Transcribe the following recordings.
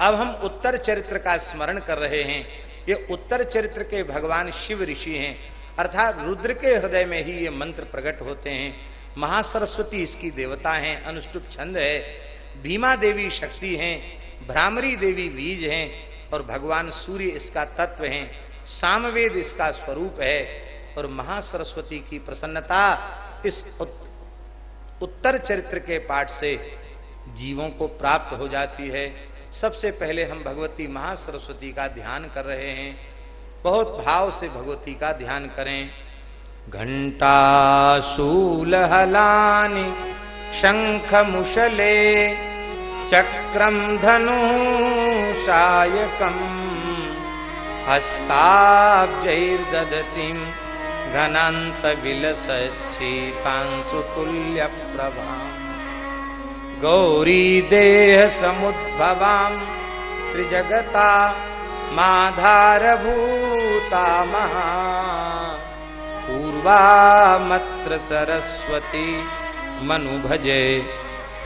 अब हम उत्तर चरित्र का स्मरण कर रहे हैं। ये उत्तर चरित्र के भगवान शिव ऋषि हैं, अर्थात रुद्र के हृदय में ही ये मंत्र प्रकट होते हैं। महासरस्वती इसकी देवता हैं, अनुष्टुप छंद है। भीमा देवी शक्ति हैं, भ्रामरी देवी बीज हैं और भगवान सूर्य इसका तत्व हैं। सामवेद इसका स्वरूप है और महासरस्वती की प्रसन्नता इस उत्तर चरित्र के पाठ से जीवों को प्राप्त हो जाती है। सबसे पहले हम भगवती महासरस्वती का ध्यान कर रहे हैं। बहुत भाव से भगवती का ध्यान करें। घंटा शूलहलानि शंख मुशले चक्रम धनु शायकम हस्ताब्जैर्दधतीं घनांत विलसच्छेतांशुतुल्य प्रभाम् गौरी देह समुद्भवां त्रिजगता माधारभूता महा पूर्वामत्र सरस्वती मनु भजे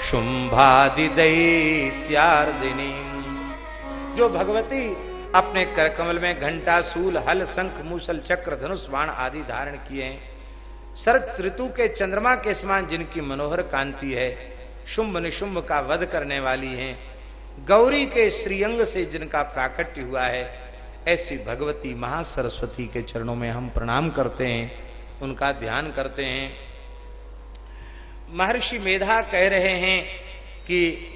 शुंभादिदैत्यार्दिनी। जो भगवती अपने करकमल में घंटा सूल हल शंख मूसल चक्र धनुष बाण आदि धारण किए हैं, शरद ऋतु के चंद्रमा के समान जिनकी मनोहर कांति है, शुंभ निशुंभ का वध करने वाली हैं, गौरी के श्रीअंग से जिनका प्राकट्य हुआ है, ऐसी भगवती महासरस्वती के चरणों में हम प्रणाम करते हैं, उनका ध्यान करते हैं। महर्षि मेधा कह रहे हैं कि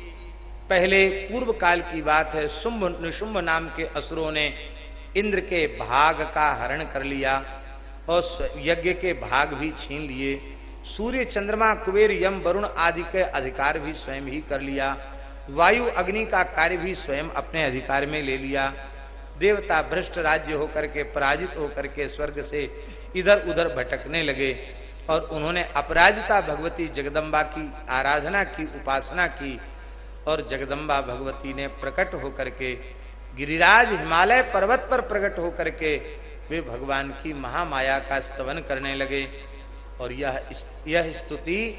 पहले पूर्व काल की बात है, शुंभ निशुंभ नाम के असुरों ने इंद्र के भाग का हरण कर लिया और यज्ञ के भाग भी छीन लिए। सूर्य चंद्रमा कुबेर यम वरुण आदि के अधिकार भी स्वयं ही कर लिया। वायु अग्नि का कार्य भी स्वयं अपने अधिकार में ले लिया। देवता भ्रष्ट राज्य होकर के पराजित होकर के स्वर्ग से इधर उधर भटकने लगे और उन्होंने अपराजिता भगवती जगदम्बा की आराधना की, उपासना की और जगदम्बा भगवती ने प्रकट होकर के गिरिराज हिमालय पर्वत पर प्रकट होकर के वे भगवान की महामाया का स्तवन करने लगे। और यह स्तुति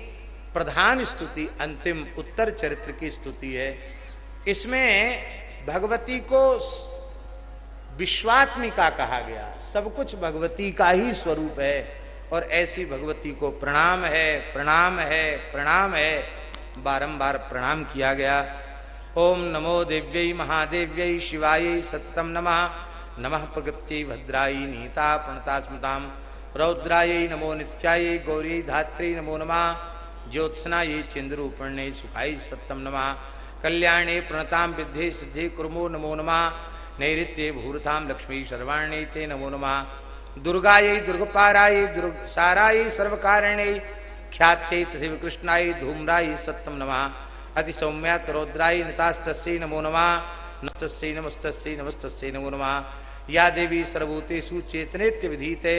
प्रधान स्तुति अंतिम उत्तर चरित्र की स्तुति है। इसमें भगवती को विश्वात्मिका कहा गया, सब कुछ भगवती का ही स्वरूप है और ऐसी भगवती को प्रणाम है, प्रणाम है, प्रणाम है, बारंबार प्रणाम किया गया। ओम नमो देव्यै महादेव्यै शिवायै सततम नमः। नमः प्रकृत्यै भद्रायै नीता प्रणता स्मृताम् रौद्रायै नमो नित्यायै गौरी धात्रै नमो नमः। ज्योत्सनायै चेन्द्रूपिण्यै सुखायै सत्तम नमः। कल्याणे प्रणतां विद्धे सिद्धे कुर्मो नमो नमः। नैऋत्ये भूरतां लक्ष्मी सर्वाण्यै ते नमो नमः। दुर्गायै दुर्गपारायै दुर्गसारायै सर्वकारिण्यै ख्यात्यै तथैव कृष्णायै धूम्रायै सत्तम नमः। अतिसौम्यात् रौद्रायै नितास्तस्यै नमो नमः। नमस्तस्यै नमस्तस्यै नमस्तस्यै नमो नमः। या देवी सर्वभूतेषु चेतनेत्य विधीते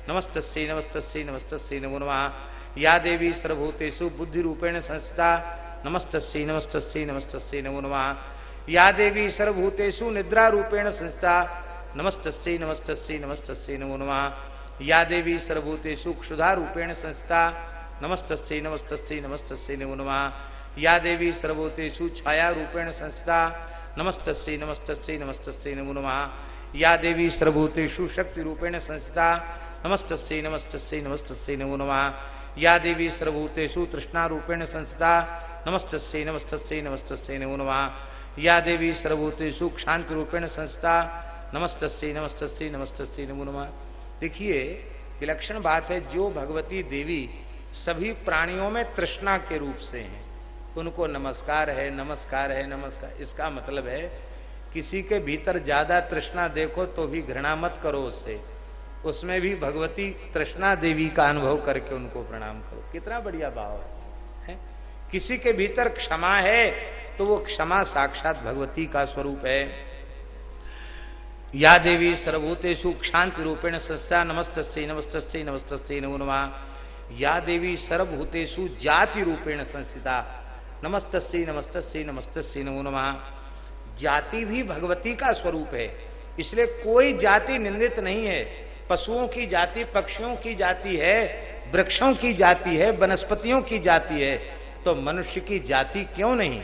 नमस्तस्यै नमस्तस्यै नमस्तस्यै नमो नमः। या देवी सर्वभूतेषु बुद्धि रूपेण संस्थिता नमस्तस्यै नमस्तस्यै नमस्तस्यै नमो नमः। या देवी सर्वभूतेषु निद्रा रूपेण संस्थिता नमस्तस्यै नमस्तस्यै नमस्तस्यै नमो नमः। या देवी सर्वभूतेषु क्षुधा रूपेण संस्थिता नमस्तस्यै नमस्तस्यै नमस्तस्यै नमो नमः। या देवी सर्वभूतेषु छाया रूपेण संस्थिता नमस्तस्यै नमस्तस्यै नमस्तस्यै नमो नमः। या देवी सर्वभूतेषु शक्ति रूपेण संस्थिता नमस्तस्यै नमस्तस्यै नमस्तस्यै नमो नमः। या देवी सर्वभूतेषु तृष्णा रूपेण संस्थिता नमस्तस्यै नमस्तस्यै नमस्तस्यै नमो नमः। या देवी सर्वभूतेषु क्षांति रूपेण संस्थिता नमस्तस्यै नमस्तस्यै नमस्तस्यै नमो नमः। देखिए विलक्षण बात है, जो भगवती देवी सभी प्राणियों में तृष्णा के रूप से हैं, उनको नमस्कार है, नमस्कार है, नमस्कार। इसका मतलब है किसी के भीतर ज्यादा तृष्णा देखो तो भी घृणा मत करो उससे, उसमें भी भगवती तृष्णा देवी का अनुभव करके उनको प्रणाम करो। कितना बढ़िया भाव है। किसी के भीतर क्षमा है तो वो क्षमा साक्षात भगवती का स्वरूप है। या देवी सर्वभूतेषु क्षांति रूपेण संस्थिता नमस्तस्यै नमस्तस्यै नमस्तस्यै नमो नमः। या देवी सर्वभूतेषु जाति रूपेण संस्थिता नमस्तस्यै नमस्तस्यै नमस्तस्यै नमो नमः। जाति भी भगवती का स्वरूप है, इसलिए कोई जाति निंदित नहीं है। पशुओं की जाति, पक्षियों की जाति है, वृक्षों की जाति है, वनस्पतियों की जाति है, तो मनुष्य की जाति क्यों नहीं?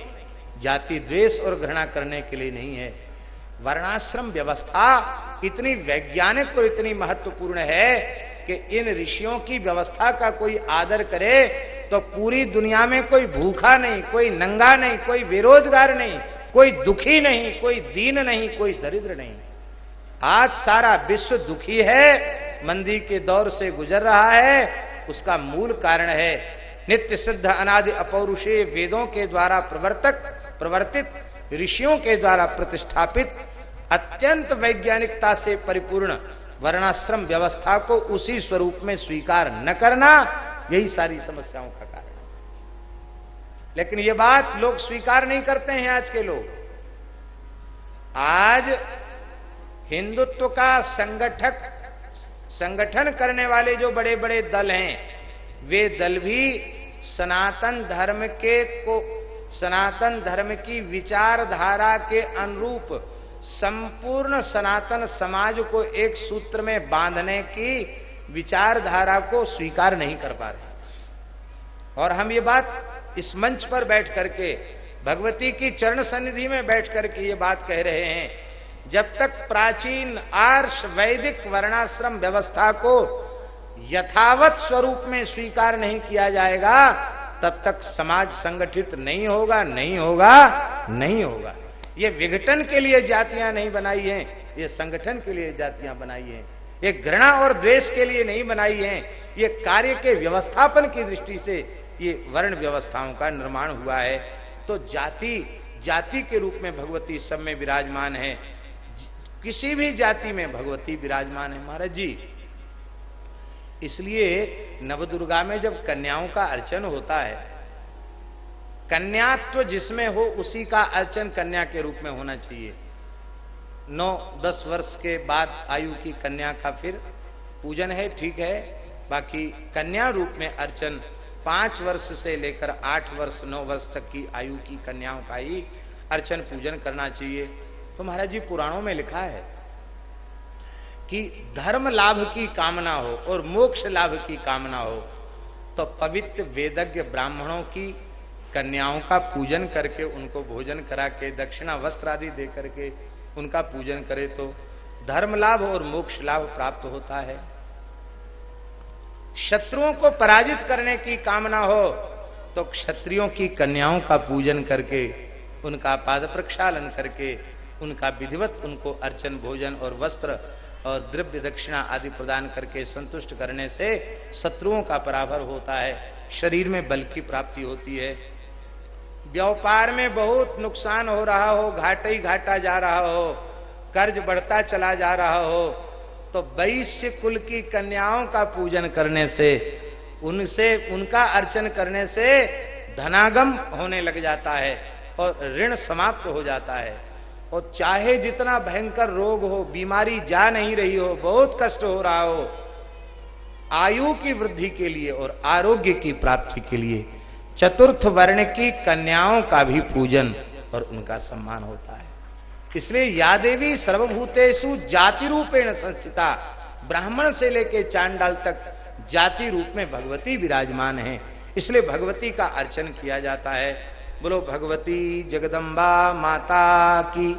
जाति द्वेष और घृणा करने के लिए नहीं है। वर्णाश्रम व्यवस्था इतनी वैज्ञानिक और इतनी महत्वपूर्ण है कि इन ऋषियों की व्यवस्था का कोई आदर करे तो पूरी दुनिया में कोई भूखा नहीं, कोई नंगा नहीं, कोई बेरोजगार नहीं, कोई दुखी नहीं, कोई दीन नहीं, कोई दरिद्र नहीं। आज सारा विश्व दुखी है, मंदी के दौर से गुजर रहा है। उसका मूल कारण है नित्य सिद्ध अनादि अपौरुषेय वेदों के द्वारा प्रवर्तित ऋषियों के द्वारा प्रतिष्ठापित अत्यंत वैज्ञानिकता से परिपूर्ण वर्णाश्रम व्यवस्था को उसी स्वरूप में स्वीकार न करना, यही सारी समस्याओं का कारण है। लेकिन ये बात लोग स्वीकार नहीं करते हैं। आज के लोग, आज हिंदुत्व का संगठन करने वाले जो बड़े बड़े दल हैं, वे दल भी सनातन धर्म की विचारधारा के अनुरूप संपूर्ण सनातन समाज को एक सूत्र में बांधने की विचारधारा को स्वीकार नहीं कर पा रहे। और हम ये बात इस मंच पर बैठ करके, भगवती की चरण सन्निधि में बैठ करके ये बात कह रहे हैं, जब तक प्राचीन आर्ष वैदिक वर्णाश्रम व्यवस्था को यथावत स्वरूप में स्वीकार नहीं किया जाएगा, तब तक समाज संगठित नहीं होगा, नहीं होगा, नहीं होगा। ये विघटन के लिए जातियां नहीं बनाई हैं, ये संगठन के लिए जातियां बनाई हैं। ये घृणा और द्वेष के लिए नहीं बनाई हैं, ये कार्य के व्यवस्थापन की दृष्टि से ये वर्ण व्यवस्थाओं का निर्माण हुआ है। तो जाति के रूप में भगवती सब में विराजमान है। किसी भी जाति में भगवती विराजमान है महाराज जी। इसलिए नवदुर्गा में जब कन्याओं का अर्चन होता है, कन्यात्व जिसमें हो उसी का अर्चन कन्या के रूप में होना चाहिए। 9-10 वर्ष के बाद आयु की कन्या का फिर पूजन है, ठीक है। बाकी कन्या रूप में अर्चन 5 वर्ष से लेकर 8 वर्ष 9 वर्ष तक की आयु की कन्याओं का ही अर्चन पूजन करना चाहिए। तो महाराज जी पुराणों में लिखा है कि धर्म लाभ की कामना हो और मोक्ष लाभ की कामना हो तो पवित्र वेदज्ञ ब्राह्मणों की कन्याओं का पूजन करके, उनको भोजन करा के, दक्षिणा वस्त्र आदि दे करके उनका पूजन करे तो धर्म लाभ और मोक्ष लाभ प्राप्त होता है। शत्रुओं को पराजित करने की कामना हो तो क्षत्रियों की कन्याओं का पूजन करके, उनका पाद प्रक्षालन करके, उनका विधिवत उनको अर्चन भोजन और वस्त्र और द्रव्य दक्षिणा आदि प्रदान करके संतुष्ट करने से शत्रुओं का पराभव होता है, शरीर में बल की प्राप्ति होती है। व्यापार में बहुत नुकसान हो रहा हो, घाटा ही घाटा जा रहा हो, कर्ज बढ़ता चला जा रहा हो, तो वैश्य कुल की कन्याओं का पूजन करने से, उनका अर्चन करने से धनागम होने लग जाता है और ऋण समाप्त हो जाता है। और चाहे जितना भयंकर रोग हो, बीमारी जा नहीं रही हो, बहुत कष्ट हो रहा हो, आयु की वृद्धि के लिए और आरोग्य की प्राप्ति के लिए चतुर्थ वर्ण की कन्याओं का भी पूजन और उनका सम्मान होता है। इसलिए या देवी सर्वभूतेषु जाति रूपेण संस्थिता, ब्राह्मण से लेकर चांडाल तक जाति रूप में भगवती विराजमान है। इसलिए भगवती का अर्चन किया जाता है। बोलो भगवती जगदम्बा माता की।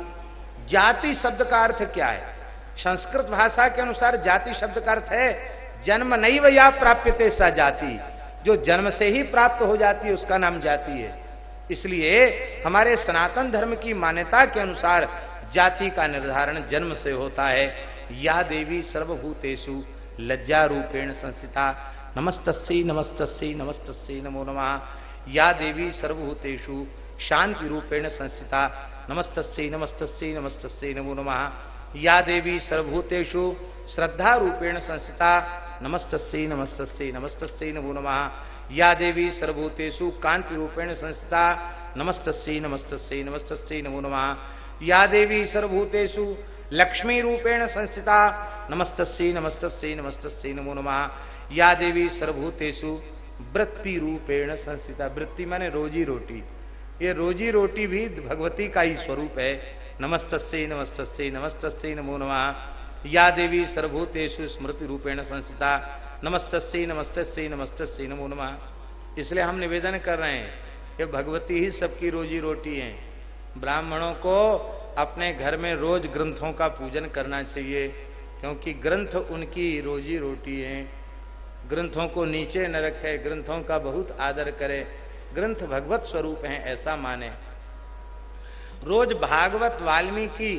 जाति शब्द का अर्थ क्या है? संस्कृत भाषा के अनुसार जाति शब्द का अर्थ है जन्म नैव या प्राप्यते सा जाति, जो जन्म से ही प्राप्त हो जाती है उसका नाम जाति है। इसलिए हमारे सनातन धर्म की मान्यता के अनुसार जाति का निर्धारण जन्म से होता है। या देवी सर्वभूतेषु लज्जा रूपेण संस्थिता, नमस्तस्यै नमस्तस्यै नमस्तस्यै नमो नमः। या देवी सर्वभूतेषु शांति रूपेण संस्थिता, नमस्तस्यै नमस्तस्यै नमस्तस्यै नमो नमः। या देवी सर्वभूतेषु श्रद्धा रूपेण संस्थिता, नमस्तस्यै नमस्तस्यै नमस्तस्यै नमो नमः। या देवी सर्वभूतेषु कांति रूपेण संस्थिता, नमस्तस्यै नमस्तस्यै नमस्तस्यै नमो नमः। या देवी सर्वभूतेषु लक्ष्मी रूपेण संस्थिता, नमस्तस्यै नमस्तस्यै नमस्तस्यै नमो नमः। या देवी सर्वभूतेषु वृत्ति रूपेण संस्थिता, वृत्ति माने रोजी रोटी, ये रोजी रोटी भी भगवती का ही स्वरूप है। नमस्तस्यै नमस्तस्यै नमस्तस्यै नमो नमः। या देवी सर्वभूतेषु स्मृति रूपेण संस्थिता, नमस्तस्यै नमस्तस्यै नमस्तस्यै नमो नमः। इसलिए हम निवेदन कर रहे हैं ये भगवती ही सबकी रोजी रोटी है। ब्राह्मणों को अपने घर में रोज ग्रंथों का पूजन करना चाहिए, क्योंकि ग्रंथ उनकी रोजी रोटी है। ग्रंथों को नीचे न रखे, ग्रंथों का बहुत आदर करे। ग्रंथ भगवत स्वरूप हैं ऐसा माने। रोज भागवत, वाल्मीकि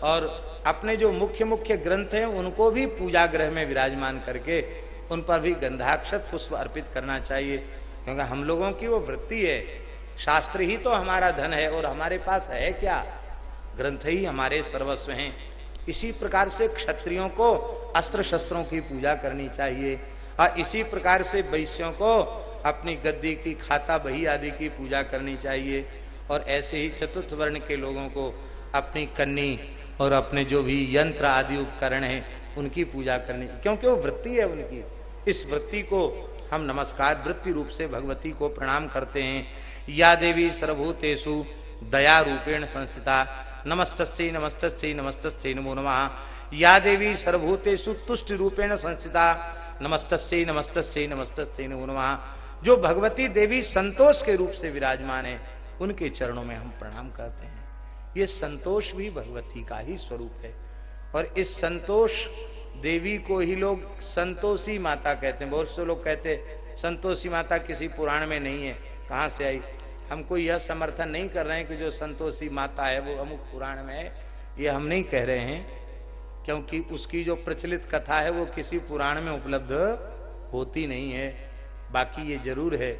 और अपने जो मुख्य मुख्य ग्रंथ हैं उनको भी पूजा गृह में विराजमान करके उन पर भी गंधाक्षत पुष्प अर्पित करना चाहिए, क्योंकि हम लोगों की वो वृत्ति है। शास्त्र ही तो हमारा धन है और हमारे पास है क्या? ग्रंथ ही हमारे सर्वस्व हैं। इसी प्रकार से क्षत्रियों को अस्त्र शस्त्रों की पूजा करनी चाहिए और इसी प्रकार से वैश्यों को अपनी गद्दी की, खाता बही आदि की पूजा करनी चाहिए। और ऐसे ही चतुर्थ वर्ण के लोगों को अपनी कन्नी और अपने जो भी यंत्र आदि उपकरण हैं उनकी पूजा करनी, क्योंकि वो वृत्ति है उनकी। इस वृत्ति को हम नमस्कार वृत्ति रूप से भगवती को प्रणाम करते हैं। या देवी सर्वभूतेषु दया रूपेण संस्थिता नमस्तस्यै नमस्तस्यै नमस्तस्यै नमो नमः। या देवी सर्वभूतेषु तुष्टि रूपेण संस्थिता नमस्तस्यै नमस्तस्यै नमस्तस्यै नमो नमः। जो भगवती देवी संतोष के रूप से विराजमान है उनके चरणों में हम प्रणाम करते हैं। ये संतोष भी भगवती का ही स्वरूप है। और इस संतोष देवी को ही लोग संतोषी माता कहते हैं। बहुत से लोग कहते हैं संतोषी माता किसी पुराण में नहीं है, कहां से आई? हमको यह समर्थन नहीं कर रहे हैं कि जो संतोषी माता है वो अमुक पुराण में है, ये हम नहीं कह रहे हैं, क्योंकि उसकी जो प्रचलित कथा है वो किसी पुराण में उपलब्ध होती नहीं है। बाकी ये जरूर है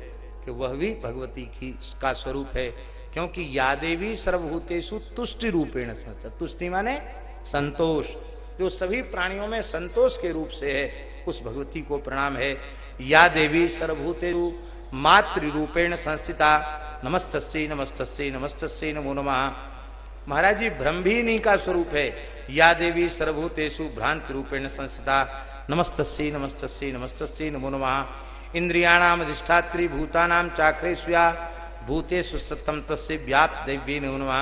कि वह भी भगवती की का स्वरूप है, क्योंकि या देवी सर्वभूतेषु तुष्टि रूपेण संस्थिता। तुष्टि माने संतोष, जो सभी प्राणियों में संतोष के रूप से है, उस भगवती को प्रणाम है। या देवी सर्वभूतेषु मातृ रूपेण संस्थिता नमस्तस्यै नमस्तस्यै नमस्तस्यै नमो नमः। महाराज जी ब्रह्म भी इन्हीं का स्वरूप है। या देवी सर्वभूतेषु भ्रांति रूपेण संस्थिता नमस्तस्यै नमस्तस्यै नमस्तस्यै नमो नमः। इंद्रियाणाम अधिष्ठात्री भूतानाम चाक्रेष्या भूतेषु सत्तम तस्य व्याप्त दैवी नमो नमः।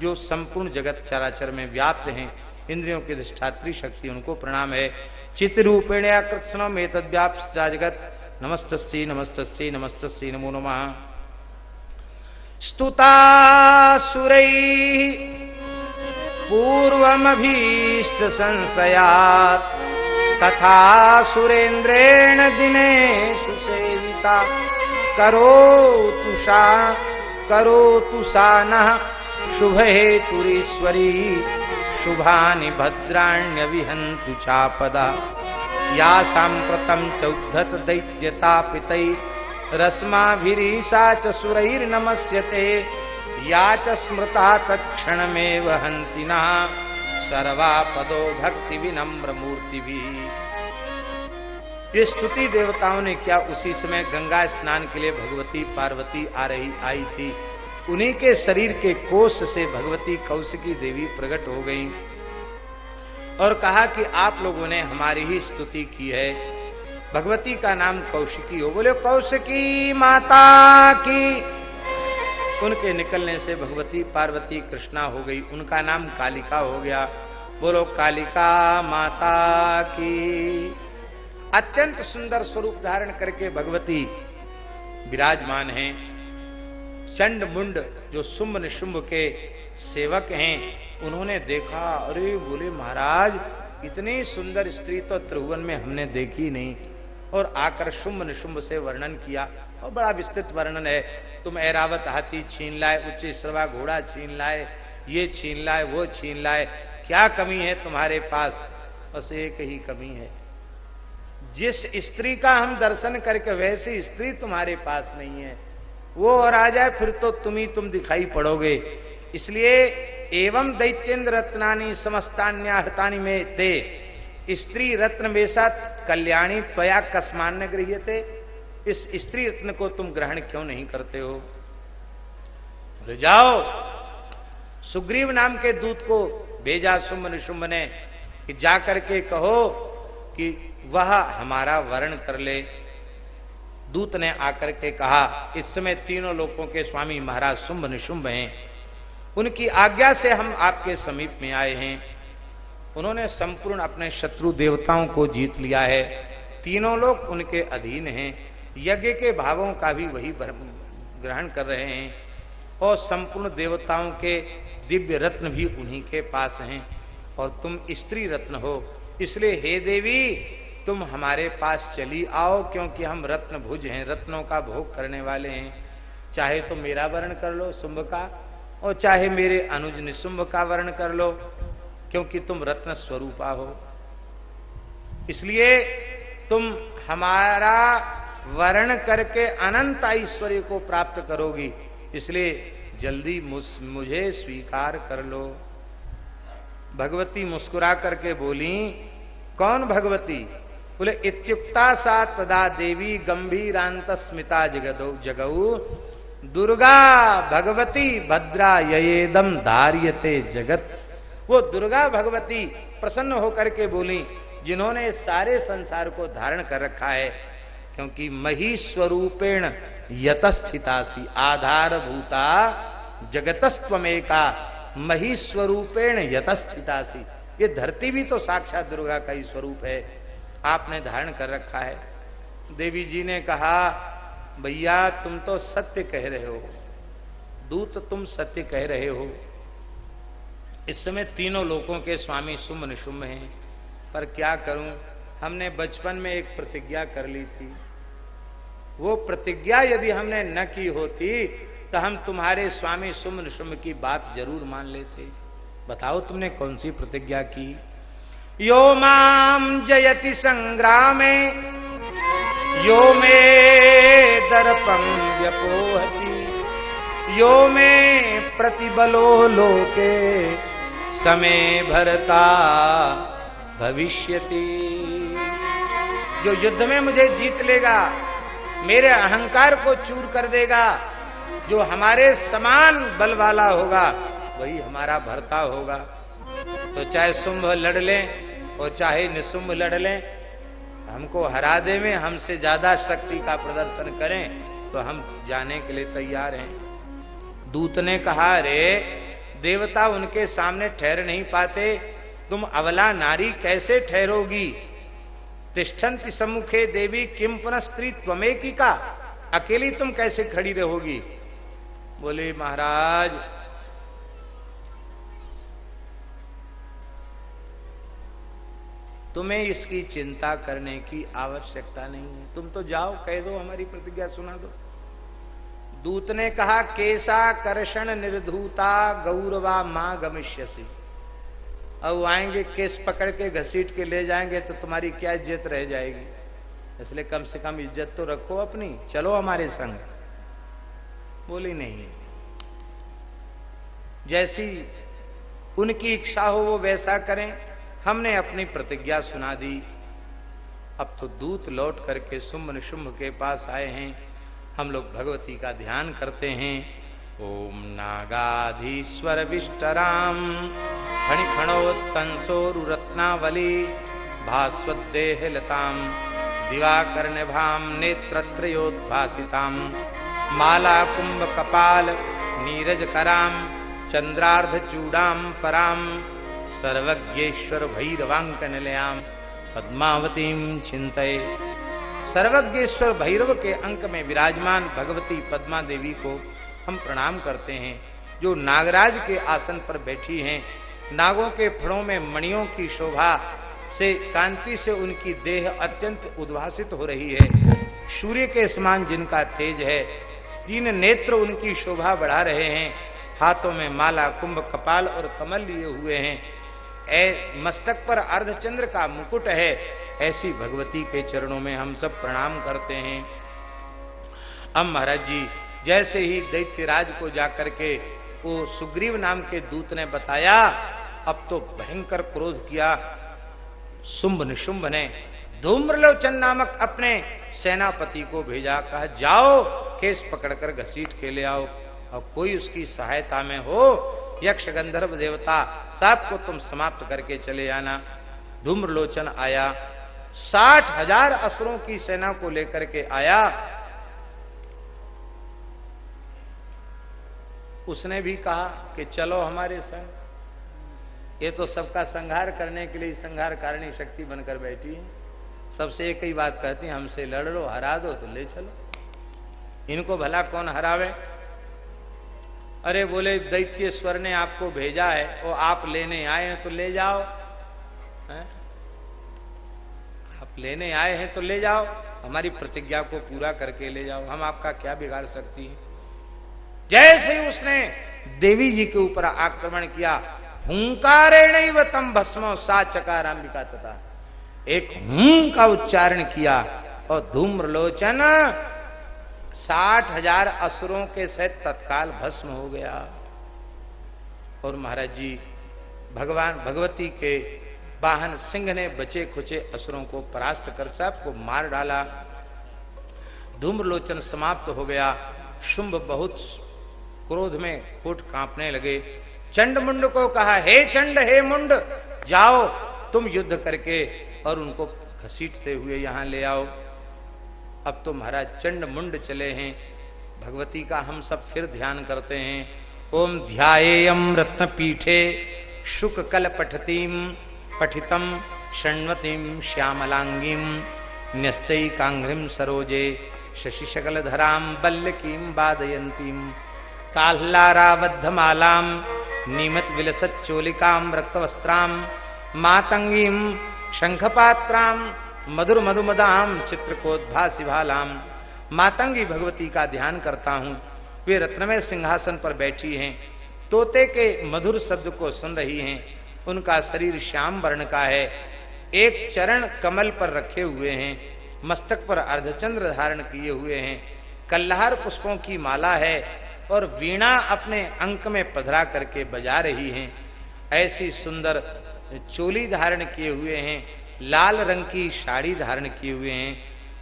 जो संपूर्ण जगत चराचर में व्याप्त हैं, इंद्रियों की अधिष्ठात्री शक्ति, उनको प्रणाम है। चित्त रूपेण कृत्स्नो में तद्व्याप्त जगत नमस्तस्यै नमस्तस्यै नमस्तस्यै नमो नमः। स्तुता सुरैः पूर्वमभीष्ट संशयात् तथा सुरेंद्रेण दिनेषु सेविता करोतु सा नः शुभ हेतुरीश्वरी शुभानि भद्राण्य विहन्तु चापदा। या साम्प्रतं चौद्धत दैत्यतापितै रश्माभिरीशा च सुरैर्नमस्यते। या च स्मृता तत्क्षणमेव हन्ति नः सर्वापदो भक्ति विनम्र मूर्ति भी। ये स्तुति देवताओं ने क्या उसी समय गंगा स्नान के लिए भगवती पार्वती आई थी। उन्हीं के शरीर के कोष से भगवती कौशिकी देवी प्रकट हो गई और कहा कि आप लोगों ने हमारी ही स्तुति की है। भगवती का नाम कौशिकी हो, बोले कौशिकी माता की। उनके निकलने से भगवती पार्वती कृष्णा हो गई, उनका नाम कालिका हो गया। बोलो कालिका माता की। अत्यंत सुंदर स्वरूप धारण करके भगवती विराजमान हैं। चंड मुंड जो शुंभ निशुंभ के सेवक हैं, उन्होंने देखा, अरे बोले महाराज इतनी सुंदर स्त्री तो त्रिभुवन में हमने देखी नहीं। और आकर शुंभ निशुंभ से वर्णन किया और बड़ा विस्तृत वर्णन है। तुम ऐरावत हाथी छीन लाए, उच्च श्रवा घोड़ा छीन लाए, ये छीन लाए, वो छीन लाए, क्या कमी है तुम्हारे पास? बस एक ही कमी है, जिस स्त्री का हम दर्शन करके वैसी स्त्री तुम्हारे पास नहीं है। वो और आ जाए फिर तो तुम दिखाई पड़ोगे। इसलिए एवं दैत्येंद्र रत्नानि समस्तान्याहृतानि में ते स्त्री रत्न वेशात कल्याणी त्वया कस्मान्न गृह्यते। इस स्त्री रत्न को तुम ग्रहण क्यों नहीं करते हो? ले जाओ। सुग्रीव नाम के दूत को भेजा शुंभ निशुंभ ने कि जाकर के कहो कि वह हमारा वर्ण कर ले। दूत ने आकर के कहा, इस समय तीनों लोकों के स्वामी महाराज शुंभ निशुंभ हैं, उनकी आज्ञा से हम आपके समीप में आए हैं। उन्होंने संपूर्ण अपने शत्रु देवताओं को जीत लिया है, तीनों लोग उनके अधीन हैं। यज्ञ के भावों का भी वही ग्रहण कर रहे हैं और संपूर्ण देवताओं के दिव्य रत्न भी उन्हीं के पास हैं और तुम स्त्री रत्न हो, इसलिए हे देवी तुम हमारे पास चली आओ, क्योंकि हम रत्न भुज हैं, रत्नों का भोग करने वाले हैं। चाहे तो मेरा वर्ण कर लो शुंभ का, और चाहे मेरे अनुज निशुंभ का वर्ण कर लो, क्योंकि तुम रत्न स्वरूपा हो, इसलिए तुम हमारा वर्ण करके अनंत ऐश्वर्य को प्राप्त करोगी, इसलिए जल्दी मुझे स्वीकार कर लो। भगवती मुस्कुरा करके बोली, कौन भगवती? बोले इत्युक्ता सा तदा देवी गंभीरांत स्मिता जगऊ दुर्गा भगवती भद्रा येदम धार्यते जगत। वो दुर्गा भगवती प्रसन्न होकर के बोली, जिन्होंने सारे संसार को धारण कर रखा है, क्योंकि मही स्वरूपेण यतस्थितासी आधारभूता जगतस्त्वमेका मही स्वरूपेण यतस्थितासी। ये धरती भी तो साक्षात दुर्गा का ही स्वरूप है, आपने धारण कर रखा है। देवी जी ने कहा, भैया तुम तो सत्य कह रहे हो, दूत तुम सत्य कह रहे हो। इस समय तीनों लोकों के स्वामी शुंभ निशुंभ हैं, पर क्या करूं, हमने बचपन में एक प्रतिज्ञा कर ली थी, वो प्रतिज्ञा यदि हमने न की होती तो हम तुम्हारे स्वामी शुंभ निशुंभ की बात जरूर मान लेते। बताओ तुमने कौन सी प्रतिज्ञा की? यो माम जयति संग्रामे यो मे दर्पं व्यपोहति यो मे प्रतिबलो लोके समे भरता भविष्यति। जो युद्ध में मुझे जीत लेगा, मेरे अहंकार को चूर कर देगा, जो हमारे समान बल वाला होगा वही हमारा भर्ता होगा। तो चाहे शुंभ लड़ लें और चाहे निशुंभ लड़ लें, हमको हरा देवें, हमसे ज्यादा शक्ति का प्रदर्शन करें तो हम जाने के लिए तैयार हैं। दूत ने कहा, रे देवता उनके सामने ठहर नहीं पाते, तुम अबला नारी कैसे ठहरोगी? तिष्ठन्ति सम्मुखे देवी किम पुनः स्त्री त्वमेकी का, अकेली तुम कैसे खड़ी रहोगी? बोले महाराज तुम्हें इसकी चिंता करने की आवश्यकता नहीं है, तुम तो जाओ, कह दो, हमारी प्रतिज्ञा सुना दो। दूत ने कहा, केसा कर्षण निर्धूता गौरवा मां गमिष्यसी। अब आएंगे केस पकड़ के घसीट के ले जाएंगे तो तुम्हारी क्या इज्जत रह जाएगी, इसलिए कम से कम इज्जत तो रखो अपनी, चलो हमारे संग। बोली नहीं, जैसी उनकी इच्छा हो वो वैसा करें, हमने अपनी प्रतिज्ञा सुना दी। अब तो दूत लौट करके शुंभ निशुंभ के पास आए हैं, हम लोग भगवती का ध्यान करते हैं। ओम नागाधीश्वर विष्टराम फणिफणोत्कंसोरुरत्नावली भास्वद्देह लताम दिवाकर्णभाम नेत्रत्रयोद्भासिताम माला कुंभ कपाल नीरज कराम चंद्रार्ध चूड़ाम पराम सर्वज्ञेश्वर भैरवांक निलयाम पद्मावतीम चिंतये। सर्वज्ञेश्वर भैरव के अंक में विराजमान भगवती पद्मा देवी को हम प्रणाम करते हैं, जो नागराज के आसन पर बैठी हैं। नागों के फणों में मणियों की शोभा से, कांति से उनकी देह अत्यंत उद्भासित हो रही है। सूर्य के समान जिनका तेज है, 3 नेत्र उनकी शोभा बढ़ा रहे हैं। हाथों में माला कुंभ कपाल और कमल लिए हुए हैं, मस्तक पर अर्धचंद्र का मुकुट है। ऐसी भगवती के चरणों में हम सब प्रणाम करते हैं। अब महाराज जी जैसे ही दैत्यराज को जाकर के वो सुग्रीव नाम के दूत ने बताया, अब तो भयंकर क्रोध किया शुंभ निशुंभ ने। धूम्रलोचन नामक अपने सेनापति को भेजा, कहा जाओ केस पकड़कर घसीट के ले आओ, और कोई उसकी सहायता में हो, यक्ष गंधर्व देवता सबको तुम समाप्त करके चले आना। धूम्रलोचन आया, 60,000 असुरों की सेना को लेकर के आया। उसने भी कहा कि चलो हमारे संग। ये तो सबका संहार करने के लिए संहारकारिणी शक्ति बनकर बैठी है, सबसे एक ही बात कहती है, हमसे लड़ लो, हरा दो तो ले चलो। इनको भला कौन हरावे? अरे बोले दैत्येश्वर ने आपको भेजा है और आप लेने आए हैं तो ले जाओ, है? आप लेने आए हैं तो ले जाओ, हमारी प्रतिज्ञा को पूरा करके ले जाओ, हम आपका क्या बिगाड़ सकती हैं। जैसे ही उसने देवी जी के ऊपर आक्रमण किया, हुंकारेणैव तम भस्मो सा चकारांबिका तथा, एक हूं का उच्चारण किया और धूम्रलोचन 60,000 असुरों के सहित तत्काल भस्म हो गया। और महाराज जी भगवान भगवती के वाहन सिंह ने बचे खुचे असुरों को परास्त कर सबको मार डाला। धूम्रलोचन समाप्त हो गया। शुंभ बहुत क्रोध में होठ कांपने लगे। चंड मुंड को कहा, हे चंड हे मुंड, जाओ तुम युद्ध करके और उनको घसीटते हुए यहां ले आओ। अब तो महाराज चंड मुंड चले हैं। भगवती का हम सब फिर ध्यान करते हैं। ओम ध्यायेयम रत्न पीठे शुक कल पठतीम पठितम षण्वतीम श्यामलांगीम न्यस्तई कांघ्रिम सरोजे शशि शकल धराम बल्लकीम वादयंतीम काल्लाराबद्धमालाम नीमत विलसत चोलिकाम रक्तवस्त्राम मातंगीम शंखपात्राम मधुर मधुमदाम चित्रकोद्भासी भालाम। मातंगी भगवती का ध्यान करता हूं। वे रत्नमय सिंहासन पर बैठी हैं, तोते के मधुर शब्द को सुन रही हैं। उनका शरीर श्याम वर्ण का है, एक चरण कमल पर रखे हुए हैं, मस्तक पर अर्धचंद्र धारण किए हुए हैं, कल्लहार पुष्पों की माला है और वीणा अपने अंक में पधरा करके बजा रही हैं। ऐसी सुंदर चोली धारण किए हुए हैं, लाल रंग की साड़ी धारण किए हुए हैं,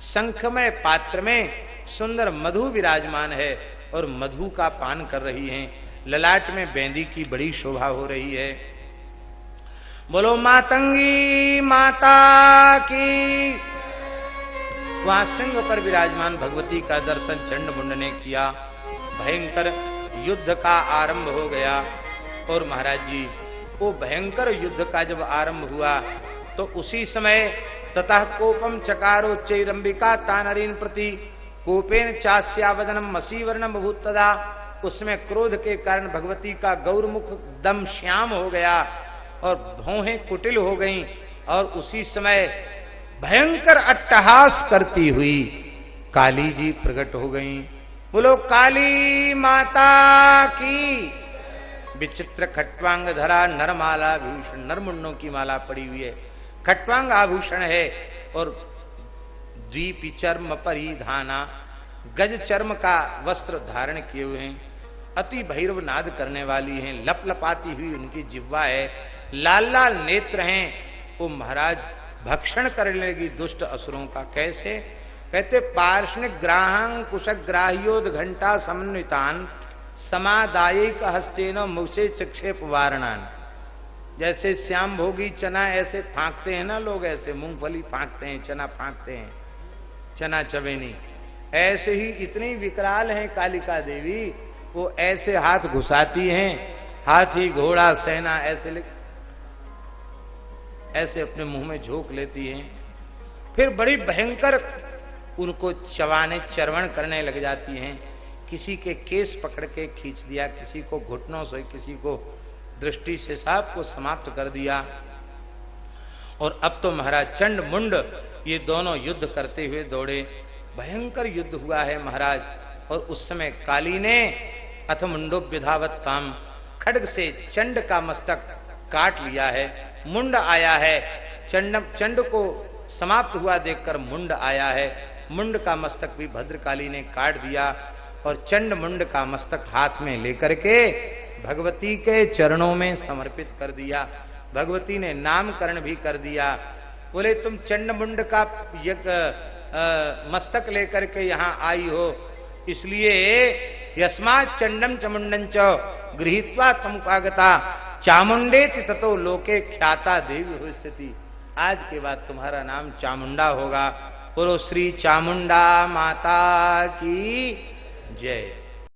शंखमय पात्र में सुंदर मधु विराजमान है और मधु का पान कर रही हैं। ललाट में बेंदी की बड़ी शोभा हो रही है। बोलो मातंगी माता की। वहां सिंह पर विराजमान भगवती का दर्शन चंड मुंड ने किया। भयंकर युद्ध का आरंभ हो गया। और महाराज जी वो भयंकर युद्ध का जब आरंभ हुआ तो उसी समय ततः कोपम चकारो चैरंबिका तानरीन प्रति कोपेन चास्यावदनम मसीवर्णम भूतदा। उसमें क्रोध के कारण भगवती का गौरमुख दम श्याम हो गया और भौहें कुटिल हो गईं। और उसी समय भयंकर अट्टहास करती हुई काली जी प्रकट हो गईं। बोलो काली माता की। विचित्र खट्वांग धरा नरमाला भूषण, नरमुंडों की माला पड़ी हुई है, खट्वांग आभूषण है और द्वीपी चर्म परिधाना, गज चर्म का वस्त्र धारण किए हुए हैं, अति भैरव नाद करने वाली हैं, लपलपाती हुई उनकी जिह्वा है, लाल लाल नेत्र हैं। वो महाराज भक्षण करने लगी दुष्ट असुरों का। कैसे? कहते पार्ष्णिक ग्राहं कुशग्राह्योद घंटा समन्वितान समादायिक हस्तेन मुसे चक्षेप वारणान। जैसे श्याम भोगी चना ऐसे फांकते हैं ना लोग, ऐसे मूंगफली फांकते हैं, चना फांकते हैं, चना चवेनी, ऐसे ही इतनी विकराल हैं कालिका देवी। वो ऐसे हाथ घुसाती हैं, हाथी घोड़ा सेना ऐसे अपने मुंह में झोंक लेती हैं। फिर बड़ी भयंकर उनको चबाने चरवण करने लग जाती हैं। किसी के केस पकड़ के खींच दिया, किसी को घुटनों से, किसी को दृष्टि से, सब को समाप्त कर दिया। और अब तो महाराज चंड मुंड ये दोनों युद्ध करते हुए दौड़े। भयंकर युद्ध हुआ है महाराज। और उस समय काली ने अथ मुंडो विधावत काम, खड्ग से चंड का मस्तक काट लिया है। मुंड आया है, चंड को समाप्त हुआ देखकर मुंड आया है। मुंड का मस्तक भी भद्रकाली ने काट दिया और चंड मुंड का मस्तक हाथ में लेकर के भगवती के चरणों में समर्पित कर दिया। भगवती ने नामकरण भी कर दिया। बोले तुम चंड मुंड का मस्तक लेकर के यहाँ आई हो, इसलिए यस्मात् चंडम चमुंडं च गृहीत्वा तमुपागता चामुंडेति ततो लोके ख्याता देवी हो स्थिति। आज के बाद तुम्हारा नाम चामुंडा होगा। बोलो श्री चामुंडा माता की जय।